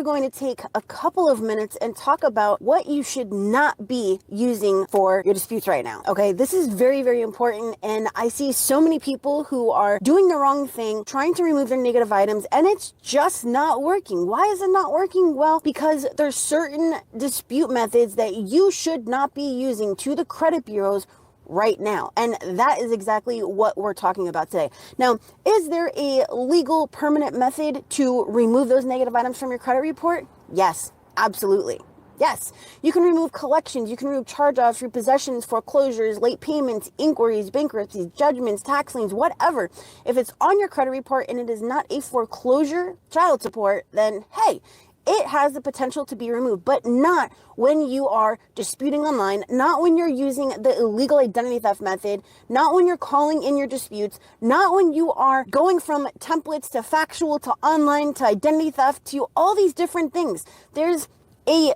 are going to take a couple of minutes and talk about what you should not be using for your disputes right now. Okay, this is very, very important. And I see so many people who are doing the wrong thing, trying to remove their negative items, and it's just not working. Why is it not working? Well, because there's certain dispute methods that you should not be using to the credit bureaus right now. And that is exactly what we're talking about today. Now, is there a legal permanent method to remove those negative items from your credit report? Yes, absolutely. Yes, you can remove collections, you can remove charge-offs, repossessions, foreclosures, late payments, inquiries, bankruptcies, judgments, tax liens, whatever. If it's on your credit report and it is not a foreclosure, child support, then hey, it has the potential to be removed, but not when you are disputing online, not when you're using the illegal identity theft method, not when you're calling in your disputes, not when you are going from templates to factual to online to identity theft to all these different things. There's a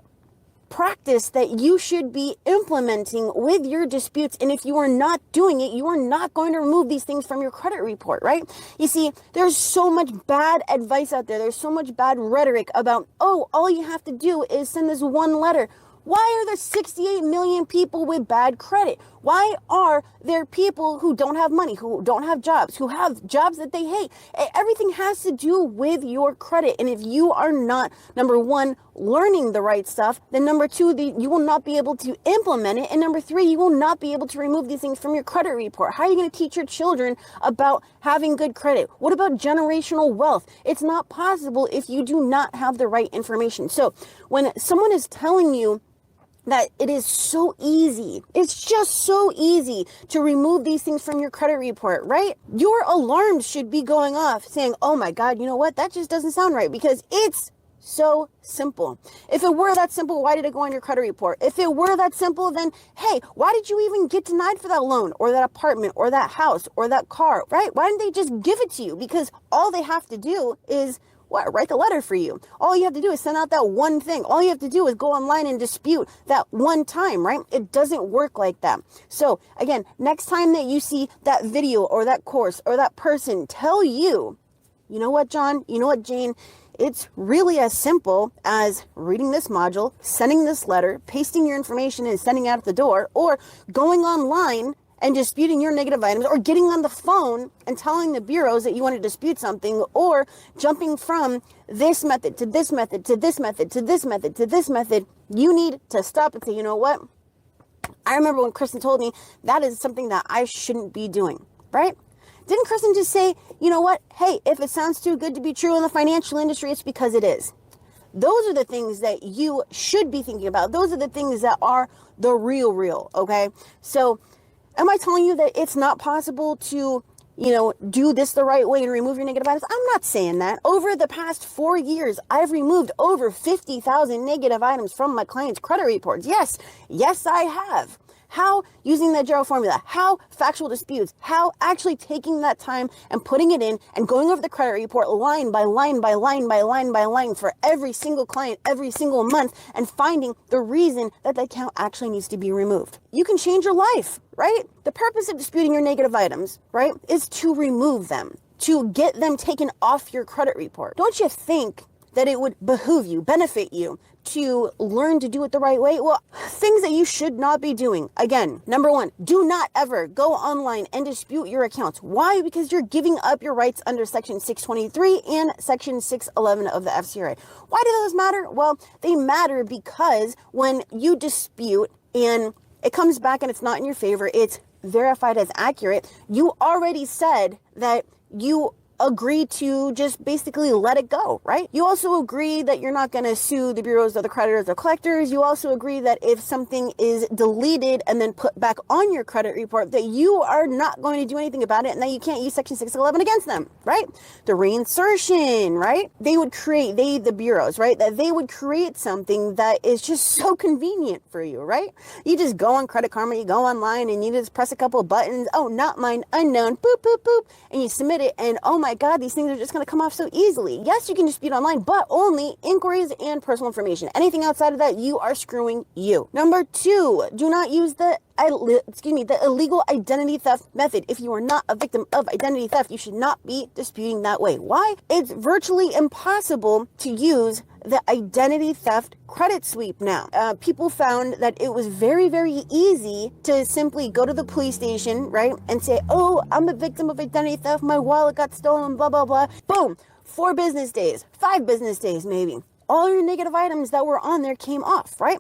practice that you should be implementing with your disputes. And if you are not doing it, you are not going to remove these things from your credit report, right? You see, there's so much bad advice out there. There's so much bad rhetoric about, oh, all you have to do is send this one letter. Why are there 68 million people with bad credit? Why are there people who don't have money, who don't have jobs, who have jobs that they hate? Everything has to do with your credit. And if you are not, number one, learning the right stuff, then number two, you will not be able to implement it. And number three, you will not be able to remove these things from your credit report. How are you going to teach your children about having good credit? What about generational wealth? It's not possible if you do not have the right information. So when someone is telling you that it is so easy, it's just so easy to remove these things from your credit report, right? Your alarms should be going off saying, oh my God, you know what? That just doesn't sound right, because it's so simple. If it were that simple, why did it go on your credit report? If it were that simple, then hey, why did you even get denied for that loan or that apartment or that house or that car, right? Why didn't they just give it to you? Because all they have to do is write the letter for you. All you have to do is send out that one thing. All you have to do is go online and dispute that one time, right? It doesn't work like that. So again, next time that you see that video or that course or that person tell you, you know what, John, you know what, Jane, it's really as simple as reading this module, sending this letter, pasting your information and sending it out the door, or going online and disputing your negative items, or getting on the phone and telling the bureaus that you want to dispute something, or jumping from this method to this method to this method to this method to this method. You need to stop and say, you know what? I remember when Kristen told me that is something that I shouldn't be doing, right? Didn't Kristen just say, you know what? Hey, if it sounds too good to be true in the financial industry, it's because it is. Those are the things that you should be thinking about. Those are the things that are the real, okay? So am I telling you that it's not possible to, do this the right way and remove your negative items? I'm not saying that. Over the past 4 years, I've removed over 50,000 negative items from my clients' credit reports. Yes, I have. How? Using the Gerald formula. How? Factual disputes. How? Actually taking that time and putting it in and going over the credit report line by line by line by line by line for every single client every single month, and finding the reason that the account actually needs to be removed. You can change your life, right? The purpose of disputing your negative items, right, is to remove them, to get them taken off your credit report. Don't you think that it would behoove you, benefit you, to learn to do it the right way? Well, things that you should not be doing. Again, number one, do not ever go online and dispute your accounts. Why? Because you're giving up your rights under Section 623 and Section 611 of the FCRA. Why do those matter? Well, they matter because when you dispute and it comes back and it's not in your favor, it's verified as accurate, you already said that you agree to just basically let it go, right? You also agree that you're not going to sue the bureaus or the creditors or collectors. You also agree that if something is deleted and then put back on your credit report, that you are not going to do anything about it and that you can't use Section 611 against them, right? The reinsertion, right? The bureaus, right? That they would create something that is just so convenient for you, right? You just go on Credit Karma, you go online and you just press a couple of buttons. Oh, not mine, unknown, boop, boop, boop. And you submit it and oh my God, these things are just going to come off so easily. Yes, you can dispute online, but only inquiries and personal information. Anything outside of that, you are screwing you. Number two, do not use the illegal identity theft method. If you are not a victim of identity theft, you should not be disputing that way. Why? It's virtually impossible to use the identity theft credit sweep now. People found that it was very, very easy to simply go to the police station, right, and say, oh, I'm a victim of identity theft, my wallet got stolen, blah, blah, blah. Boom, 4 business days, 5 business days maybe. All your negative items that were on there came off, right?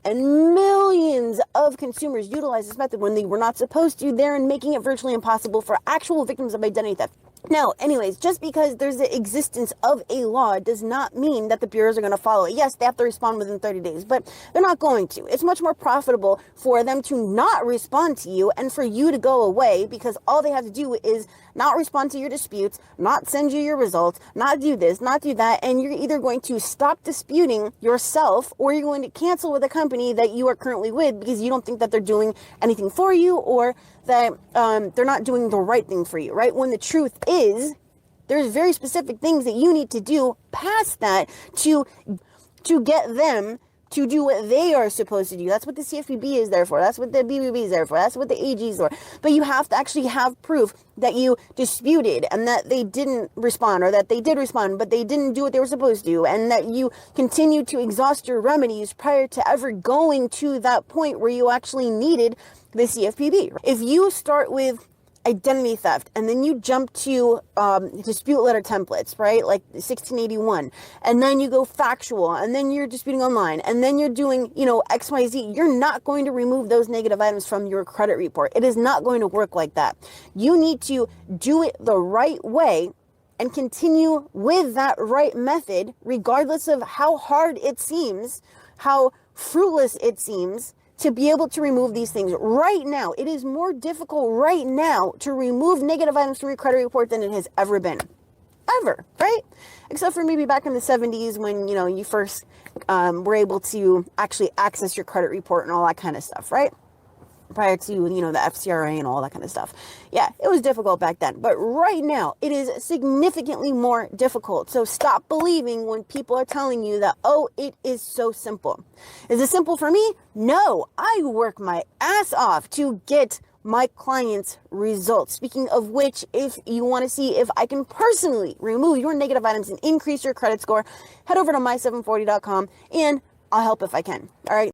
And millions of consumers utilized this method when they were not supposed to, therein making it virtually impossible for actual victims of identity theft. Now, anyways, just because there's the existence of a law does not mean that the bureaus are going to follow it. Yes, they have to respond within 30 days, but they're not going to. It's much more profitable for them to not respond to you and for you to go away, because all they have to do is not respond to your disputes, not send you your results, not do this, not do that, and you're either going to stop disputing yourself or you're going to cancel with a company that you are currently with because you don't think that they're doing anything for you, or that they're not doing the right thing for you, right? When the truth is, there's very specific things that you need to do past that to get them to do what they are supposed to do. That's what the CFPB is there for. That's what the BBB is there for. That's what the AG is for. But you have to actually have proof that you disputed and that they didn't respond, or that they did respond, but they didn't do what they were supposed to, and that you continue to exhaust your remedies prior to ever going to that point where you actually needed the CFPB. If you start with identity theft and then you jump to dispute letter templates, right, like 1681, and then you go factual, and then you're disputing online, and then you're doing, XYZ, you're not going to remove those negative items from your credit report. It is not going to work like that. You need to do it the right way and continue with that right method, regardless of how hard it seems, how fruitless it seems, to be able to remove these things right now. It is more difficult right now to remove negative items from your credit report than it has ever been. Ever, right? Except for maybe back in the 70s when, you first were able to actually access your credit report and all that kind of stuff, right? Prior to, the FCRA and all that kind of stuff. Yeah, it was difficult back then. But right now, it is significantly more difficult. So stop believing when people are telling you that, oh, it is so simple. Is it simple for me? No, I work my ass off to get my clients' results. Speaking of which, if you want to see if I can personally remove your negative items and increase your credit score, head over to my740.com and I'll help if I can. All right.